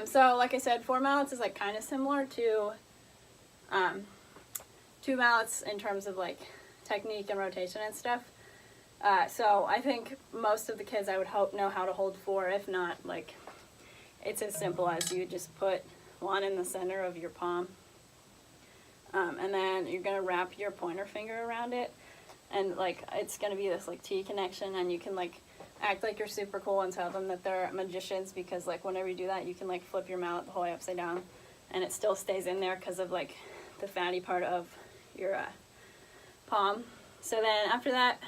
So like I said, 4 mallets is like kind of similar to 2 mallets in terms of like technique and rotation and stuff. So I think most of the kids, I would hope, know how to hold 4. If not, like, it's as simple as you just put one in the center of your palm, and then you're gonna wrap your pointer finger around it, and like it's gonna be this like T connection, and you can like act like you're super cool and tell them that they're magicians, because like whenever you do that, you can like flip your mallet the whole way upside down, and it still stays in there because of like the fatty part of your palm. So then after that,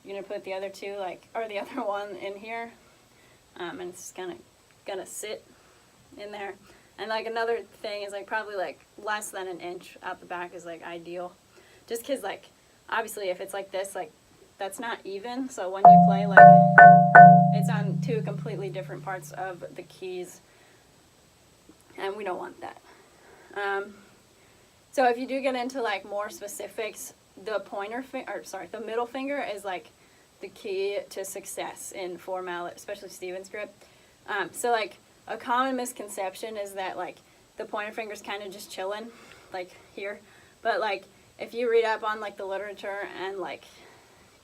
you're gonna put the other two, like, or the other one in here, and it's gonna sit in there. And like another thing is like probably like less than an inch out the back is like ideal, just because like obviously if it's like this, like that's not even, so when you play, like, it's on 2 completely different parts of the keys, and we don't want that. So if you do get into like more specifics, the the middle finger is like the key to success in 4 mallet, especially Stevens grip. So like a common misconception is that like the pointer finger's kind of just chilling like here, but like if you read up on like the literature and like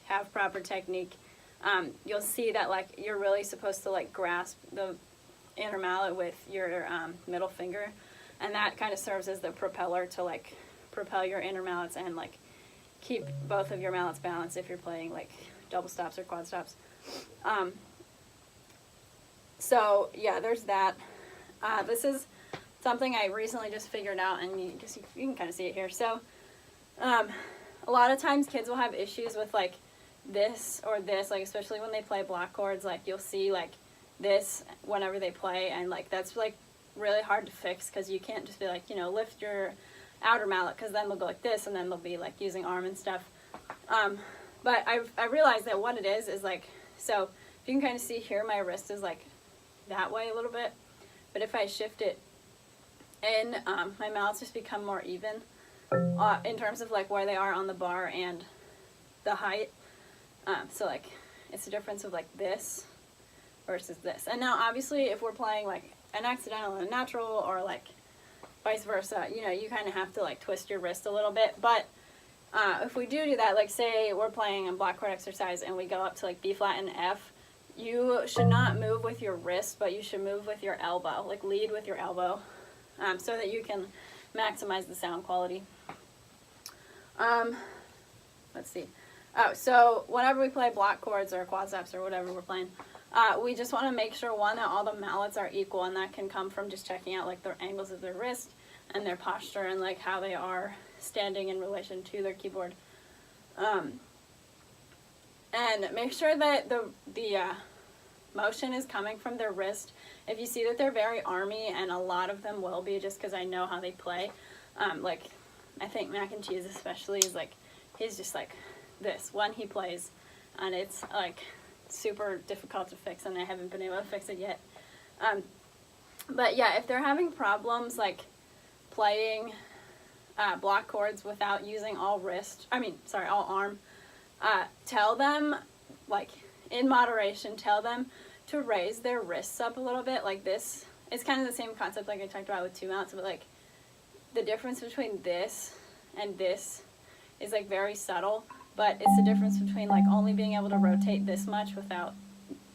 have proper technique, you'll see that like you're really supposed to like grasp the inner mallet with your middle finger, and that kind of serves as the propeller to like propel your inner mallets and like keep both of your mallets balanced if you're playing like double stops or quad stops. So yeah, there's that. This is something I recently just figured out, and you can kind of see it here. So a lot of times kids will have issues with like this or this, like especially when they play block chords, like you'll see like this whenever they play, and like that's like really hard to fix, because you can't just be like, you know, lift your outer mallet, because then they'll go like this, and then they'll be like using arm and stuff. But I realized that what it is like, so if you can kind of see here, my wrist is like that way a little bit, but if I shift it in, my mallets just become more even in terms of like where they are on the bar and the height. So like it's a difference of like this versus this. And now obviously if we're playing like an accidental and a natural, or like vice versa, you know, you kind of have to like twist your wrist a little bit. But if we do that, like say we're playing a block chord exercise and we go up to like B flat and F, you should not move with your wrist, but you should move with your elbow, like lead with your elbow, so that you can maximize the sound quality. Let's see. Oh, so whenever we play block chords or quad stops or whatever we're playing, we just want to make sure, one, that all the mallets are equal, and that can come from just checking out like the angles of their wrist and their posture and like how they are standing in relation to their keyboard. And make sure that the motion is coming from their wrist. If you see that they're very army, and a lot of them will be, just because I know how they play, like I think Mac and Cheese especially is like, he's just like this when he plays, and it's like super difficult to fix, and I haven't been able to fix it yet. But yeah, if they're having problems like playing block chords without using all arm, tell them, like in moderation, tell them to raise their wrists up a little bit, like this. It's kind of the same concept like I talked about with 2 mallets, but like the difference between this and this is like very subtle, but it's the difference between like only being able to rotate this much without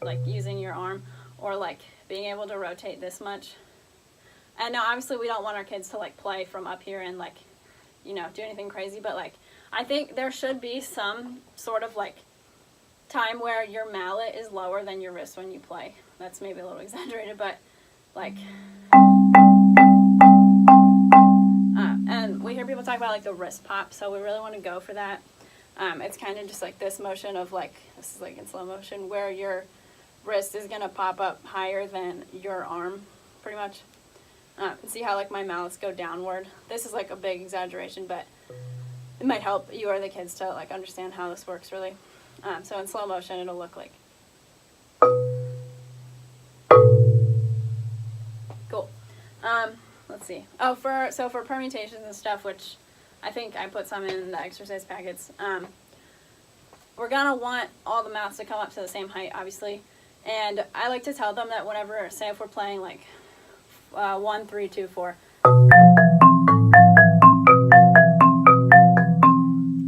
like using your arm, or like being able to rotate this much. And now obviously we don't want our kids to like play from up here and like, you know, do anything crazy, but like I think there should be some sort of like time where your mallet is lower than your wrist when you play. That's maybe a little exaggerated, but like, and we hear people talk about like the wrist pop, so we really want to go for that. It's kind of just like this motion of like, this is like in slow motion, where your wrist is going to pop up higher than your arm, pretty much. See how like my mallets go downward? This is like a big exaggeration, but it might help you or the kids to like understand how this works really. So in slow motion, it'll look like. Cool. Let's see. Oh, for permutations and stuff, which I think I put some in the exercise packets. We're gonna want all the mallets to come up to the same height, obviously. And I like to tell them that whenever, say if we're playing like 1, 3, 2, 4,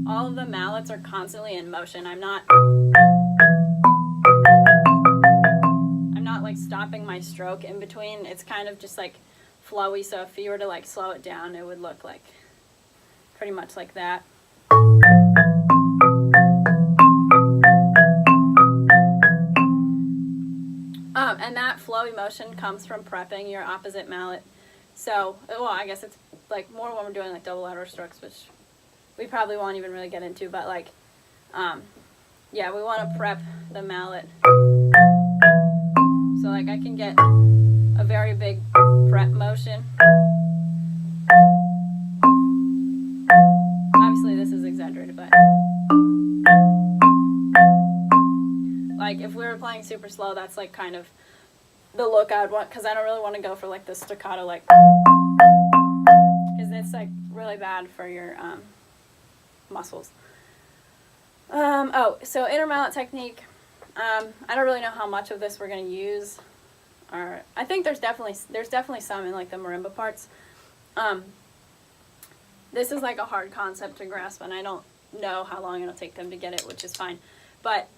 all of the mallets are constantly in motion. I'm not like stopping my stroke in between. It's kind of just like flowy, so if you were to like slow it down, it would look like pretty much like that. And that flowy motion comes from prepping your opposite mallet. So, well, I guess it's like more when we're doing like double lateral strokes, which we probably won't even really get into, but like, yeah, we want to prep the mallet. So like I can get a very big prep motion. Obviously this is exaggerated, but like if we were playing super slow, that's like kind of the look I would want, because I don't really want to go for like the staccato, like, because it's like really bad for your muscles. Oh, so inner mallet technique. I don't really know how much of this we're going to use, or I think there's definitely some in like the marimba parts. This is like a hard concept to grasp, and I don't know how long it'll take them to get it, which is fine. But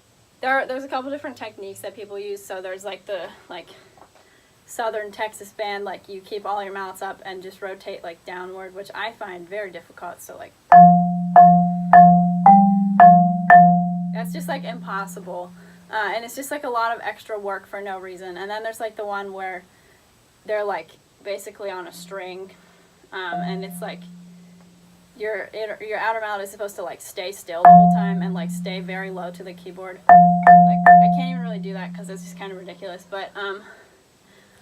there's a couple different techniques that people use. So there's like the Southern Texas band, like you keep all your mallets up and just rotate like downward, which I find very difficult. So like that's just like impossible. And it's just like a lot of extra work for no reason. And then there's like the one where they're like basically on a string, and it's like your outer mallet is supposed to like stay still the whole time and like stay very low to the keyboard. Like I can't even really do that because it's just kind of ridiculous. But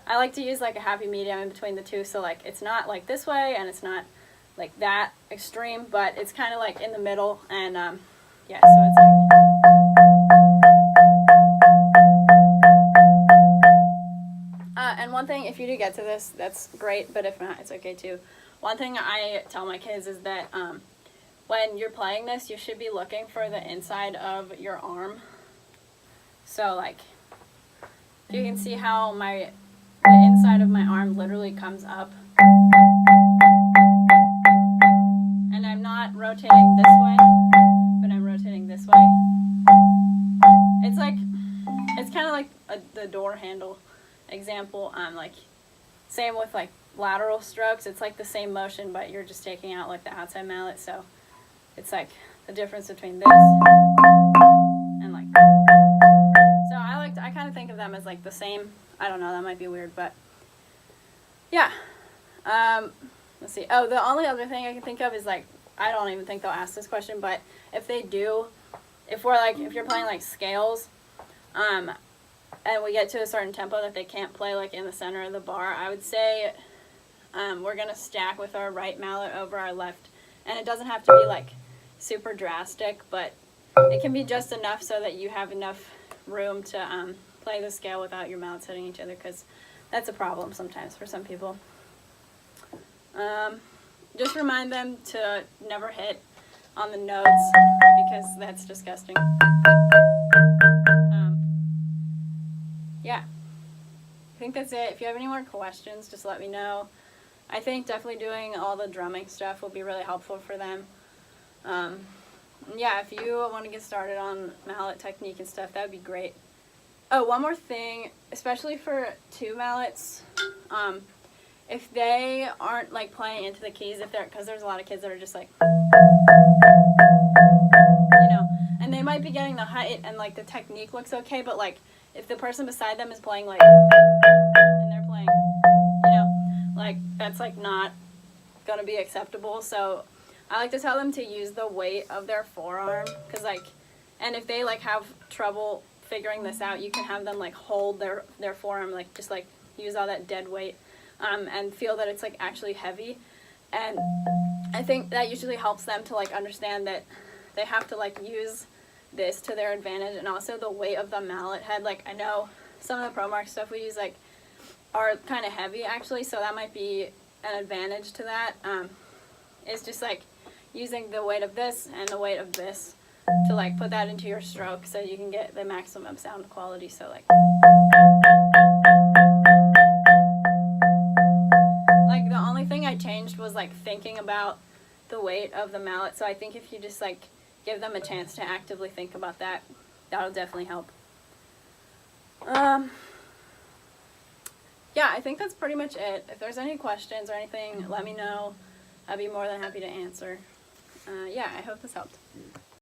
I like to use like a happy medium in between the two. So like it's not like this way and it's not like that extreme, but it's kind of like in the middle. And yeah, so it's like. And one thing, if you do get to this, that's great, but if not, it's okay too. One thing I tell my kids is that when you're playing this, you should be looking for the inside of your arm. So like, you can see how the inside of my arm literally comes up. And I'm not rotating this way, but I'm rotating this way. It's kind of like the door handle example. Like same with like lateral strokes. It's like the same motion, but you're just taking out like the outside mallet. So it's like the difference between this and like. So I kind of think of them as like the same. I don't know, that might be weird, but yeah. Let's see. Oh, the only other thing I can think of is like, I don't even think they'll ask this question, but if they do, if you're playing like scales, and we get to a certain tempo that they can't play like in the center of the bar, I would say we're going to stack with our right mallet over our left. And it doesn't have to be like super drastic, but it can be just enough so that you have enough room to play the scale without your mallets hitting each other, because that's a problem sometimes for some people. Just remind them to never hit on the notes, because that's disgusting. Yeah, I think that's it. If you have any more questions, just let me know. I think definitely doing all the drumming stuff will be really helpful for them. Yeah, if you want to get started on mallet technique and stuff, that would be great. Oh, one more thing, especially for two mallets, if they aren't like playing into the keys, because there's a lot of kids that are just like, and they might be getting the height and like the technique looks okay, but like if the person beside them is playing like, and they're playing, like that's like not gonna be acceptable. So I like to tell them to use the weight of their forearm, because like, and if they like have trouble figuring this out, you can have them like hold their forearm, like just like use all that dead weight, and feel that it's like actually heavy. And I think that usually helps them to like understand that they have to like use this to their advantage. And also the weight of the mallet head, like I know some of the Pro Mark stuff we use like are kind of heavy actually, so that might be an advantage to that. It's just like using the weight of this and the weight of this to like put that into your stroke so you can get the maximum sound quality. So like about the weight of the mallet. So I think if you just like give them a chance to actively think about that, that'll definitely help. Yeah, I think that's pretty much it. If there's any questions or anything, let me know. I'd be more than happy to answer. Yeah, I hope this helped.